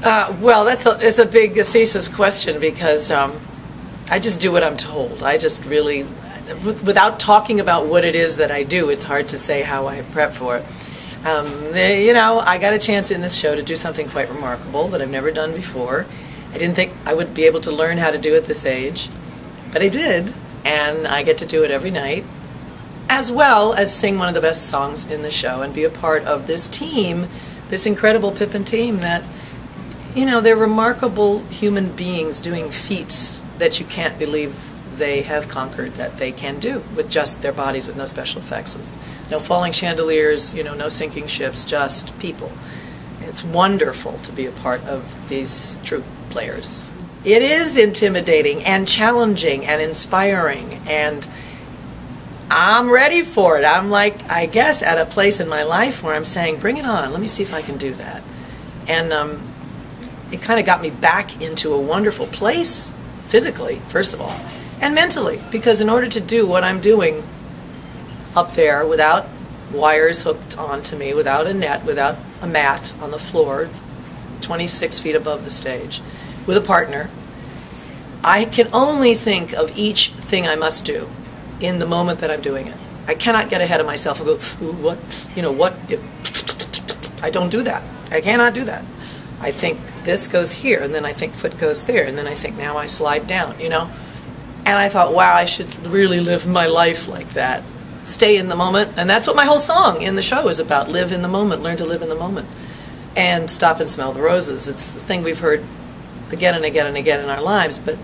Well, it's a big thesis question because I just do what I'm told. I just really, without talking about what it is that I do, it's hard to say how I prep for it. You know, I got a chance in this show to do something quite remarkable that I've never done before. I didn't think I would be able to learn how to do it this age, but I did, and I get to do it every night, as well as sing one of the best songs in the show and be a part of this team, this incredible Pippin team that, you know, they're remarkable human beings doing feats that you can't believe they have conquered, that they can do with just their bodies, with no special effects, with no falling chandeliers, you know, no sinking ships, just people. It's wonderful to be a part of these troupe players. It is intimidating and challenging and inspiring, and I'm ready for it. I'm like, I guess, at a place in my life where I'm saying, bring it on, let me see if I can do that. And it kind of got me back into a wonderful place, physically, first of all, and mentally, because in order to do what I'm doing up there without wires hooked onto me, without a net, without a mat on the floor, 26 feet above the stage, with a partner, I can only think of each thing I must do in the moment that I'm doing it. I cannot get ahead of myself and go, ooh, what, you know, what, I don't do that. I cannot do that. I think this goes here, and then I think foot goes there, and then I think now I slide down, you know. And I thought, wow, I should really live my life like that. Stay in the moment, and that's what my whole song in the show is about. Live in the moment, learn to live in the moment, and stop and smell the roses. It's the thing we've heard again and again and again in our lives, but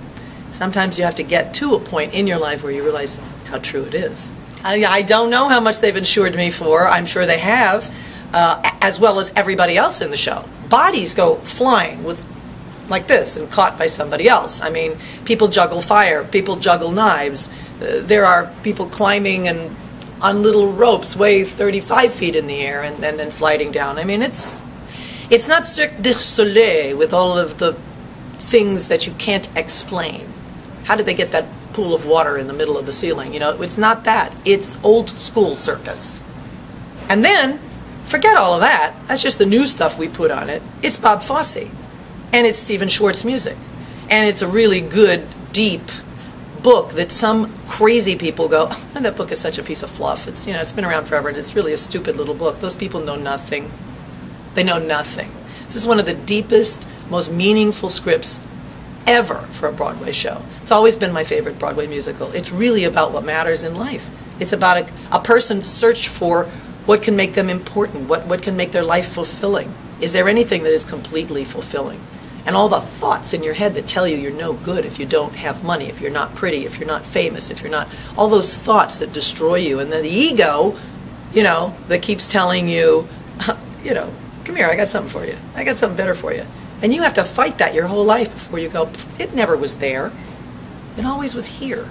sometimes you have to get to a point in your life where you realize how true it is. I don't know how much they've insured me for. I'm sure they have, as well as everybody else in the show. Bodies go flying with like this and caught by somebody else. I mean, people juggle fire, people juggle knives. There are people climbing and on little ropes way 35 feet in the air and then sliding down. I mean, it's not Cirque du Soleil with all of the things that you can't explain. How did they get that pool of water in the middle of the ceiling? You know, it's not that. It's old school circus. And then, forget all of that. That's just the new stuff we put on it. It's Bob Fosse. And it's Stephen Schwartz music. And it's a really good, deep book that some crazy people go, oh, that book is such a piece of fluff. It's, you know, it's been around forever, and it's really a stupid little book. Those people know nothing. They know nothing. This is one of the deepest, most meaningful scripts ever for a Broadway show. It's always been my favorite Broadway musical. It's really about what matters in life. It's about a person's search for what can make them important, what can make their life fulfilling. Is there anything that is completely fulfilling? And all the thoughts in your head that tell you you're no good if you don't have money, if you're not pretty, if you're not famous, if you're not, all those thoughts that destroy you. And then the ego, you know, that keeps telling you, you know, come here, I got something for you. I got something better for you. And you have to fight that your whole life before you go, it never was there. It always was here.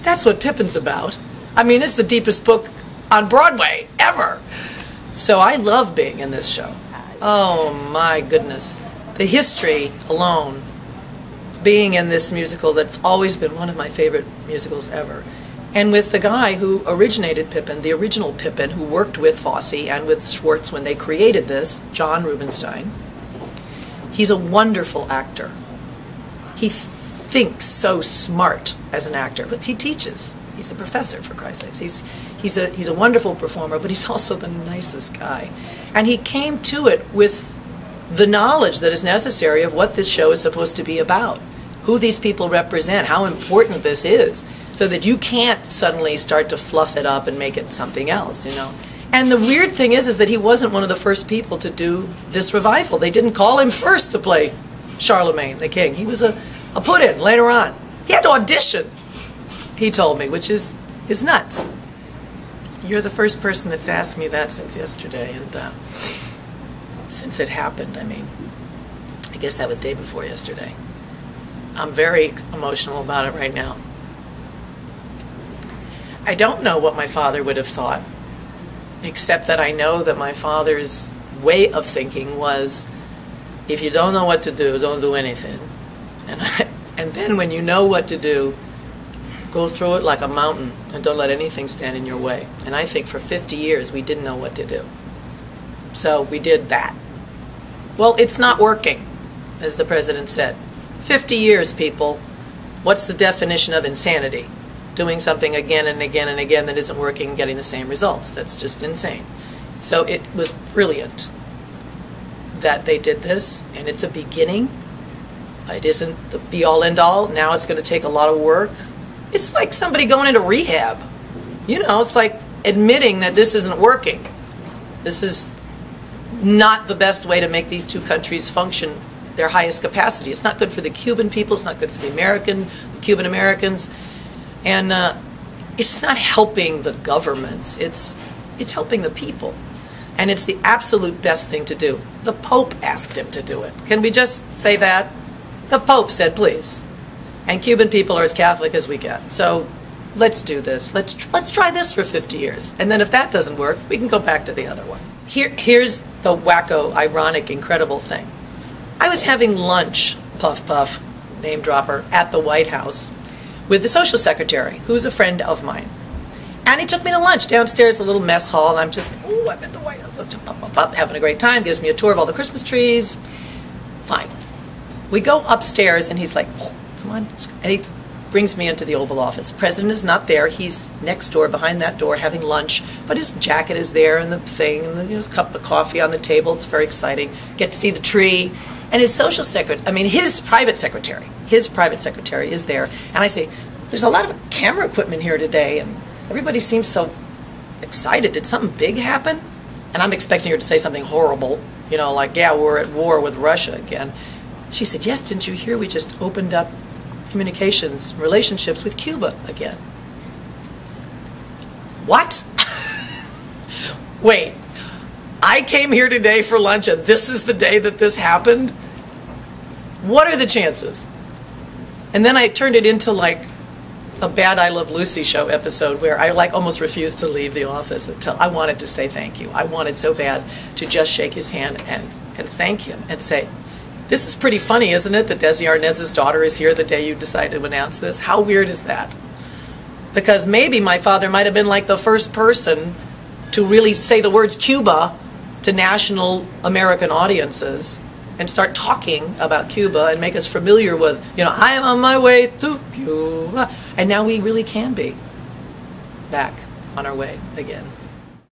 That's what Pippin's about. I mean, it's the deepest book on Broadway ever. So I love being in this show. Oh my goodness. The history alone, being in this musical that's always been one of my favorite musicals ever. And with the guy who originated Pippin, the original Pippin, who worked with Fosse and with Schwartz when they created this, JOHN RUBINSTEIN. He's a wonderful actor. He thinks so smart as an actor, but he teaches. He's a professor, for Christ's sakes. He's a wonderful performer, but he's also the nicest guy. And he came to it with the knowledge that is necessary of what this show is supposed to be about, who these people represent, how important this is, so that you can't suddenly start to fluff it up and make it something else, you know. And the weird thing is that he wasn't one of the first people to do this revival. They didn't call him first to play Charlemagne the King. He was a put-in later on. He had to audition, he told me, which is nuts. You're the first person that's asked me that since yesterday, and since it happened, I mean, I guess that was day before yesterday. I'm very emotional about it right now. I don't know what my father would have thought, except that I know that my father's way of thinking was, if you don't know what to do, don't do anything. And then when you know what to do, go through it like a mountain and don't let anything stand in your way. And I think for 50 years we didn't know what to do. So we did that. Well, it's not working, as the president said. 50 years, people. What's the definition of insanity? Doing something again and again and again that isn't working and getting the same results. That's just insane. So it was brilliant that they did this, and it's a beginning. It isn't the be-all, end-all. Now it's going to take a lot of work. It's like somebody going into rehab. You know, it's like admitting that this isn't working. This is not the best way to make these two countries function at their highest capacity. It's not good for the Cuban people. It's not good for the Cuban Americans. And it's not helping the governments. It's helping the people. And it's the absolute best thing to do. The Pope asked him to do it. Can we just say that? The Pope said, please. And Cuban people are as Catholic as we get. So let's do this. Let's try this for 50 years. And then if that doesn't work, we can go back to the other one. Here's the wacko, ironic, incredible thing. I was having lunch, puff puff, name dropper, at the White House with the social secretary, who's a friend of mine. And he took me to lunch downstairs, the little mess hall, and I'm just, ooh, I'm at the White House, having a great time, gives me a tour of all the Christmas trees. Fine. We go upstairs, and he's like, oh, come on. And he brings me into the Oval Office. The president is not there. He's next door, behind that door, having lunch, but his jacket is there, and the thing, and his cup of coffee on the table. It's very exciting. Get to see the tree. And his social secretary, I mean, his private secretary is there. And I say, there's a lot of camera equipment here today, and everybody seems so excited. Did something big happen? And I'm expecting her to say something horrible, you know, like, yeah, we're at war with Russia again. She said, yes, didn't you hear we just opened up communications, relationships with Cuba again? What? Wait, I came here today for lunch and this is the day that this happened? What are the chances? And then I turned it into like a bad I Love Lucy show episode where I like almost refused to leave the office until I wanted to say thank you. I wanted so bad to just shake his hand and thank him and say, this is pretty funny, isn't it, that Desi Arnaz's daughter is here the day you decide to announce this? How weird is that? Because maybe my father might have been like the first person to really say the words Cuba to national American audiences and start talking about Cuba and make us familiar with, you know, I am on my way to Cuba. And now we really can be back on our way again.